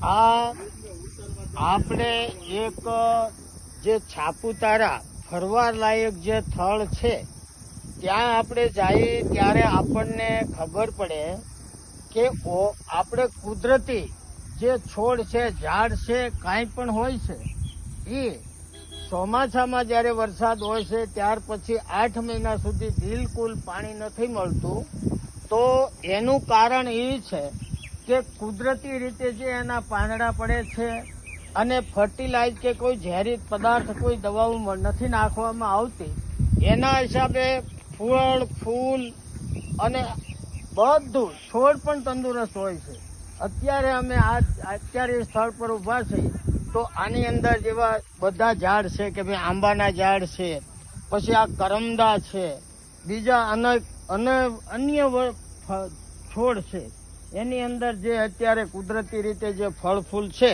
આ આપણે એક જે સાપુતારા ફરવા લાયક જે સ્થળ છે ત્યાં આપણે જઈએ ત્યારે આપણને ખબર પડે કે આપણે કુદરતી જે છોડ છે, ઝાડ છે, કાંઈ પણ હોય છે એ ચોમાસામાં જ્યારે વરસાદ હોય છે ત્યાર પછી 8 મહિના સુધી બિલકુલ પાણી નથી મળતું. તો એનું કારણ એ છે કે કુદરતી રીતે જે એના પાંદડા પડે છે અને ફર્ટિલાઇઝ કે કોઈ ઝેરી પદાર્થ, કોઈ દવાઓ નથી નાખવામાં આવતી, એના હિસાબે ફળ, ફૂલ અને બધું છોડ પણ તંદુરસ્ત હોય છે. અત્યારે અમે અત્યારે સ્થળ પર ઊભા છીએ તો આની અંદર જેવા બધા ઝાડ છે કે ભાઈ આંબાના ઝાડ છે, પછી આ કરમદા છે, બીજા અન્ય છોડ છે, એની અંદર જે અત્યારે કુદરતી રીતે જે ફળ ફૂલ છે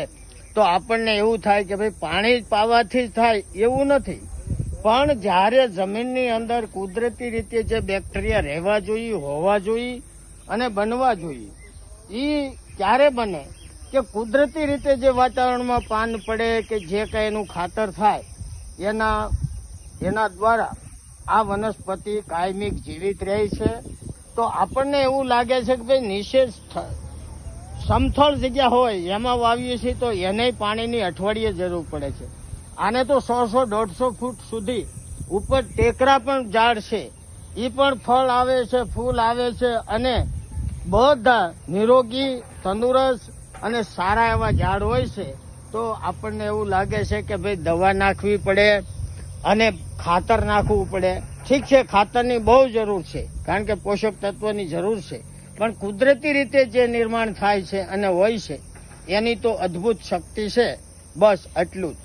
તો આપણને એવું થાય કે ભાઈ પાણી પાવાથી જ થાય એવું નથી, પણ જ્યારે જમીનની અંદર કુદરતી રીતે જે બેક્ટેરિયા રહેવા જોઈએ, હોવા જોઈએ અને બનવા જોઈએ, એ ક્યારે બને કે કુદરતી રીતે જે વાતાવરણમાં પાન પડે કે જે કંઈ એનું ખાતર થાય એના દ્વારા આ વનસ્પતિ કાયમિક જીવિત રહે છે. તો આપણને એવું લાગે છે કે ભાઈ નીચે સમથળ જગ્યા હોય એમાં વાવીએ છીએ તો એને પાણીની અઠવાડિયે જરૂર પડે છે. આને તો 100-150 ફૂટ સુધી ઉપર ટેકરા પણ ઝાડ છે, એ પણ ફળ આવે છે, ફૂલ આવે છે અને બધા નિરોગી, તંદુરસ્ત અને સારા એવા ઝાડ હોય છે. તો આપણને એવું લાગે છે કે ભાઈ દવા નાખવી પડે અને ખાતર નાખવું પડે. ઠીક છે, ખાતરની બહુ જરૂર છે કારણ કે પોષક તત્વોની જરૂર છે, પણ કુદરતી રીતે જે નિર્માણ થાય છે અને હોય છે એની તો અદ્ભુત શક્તિ છે. બસ આટલું જ.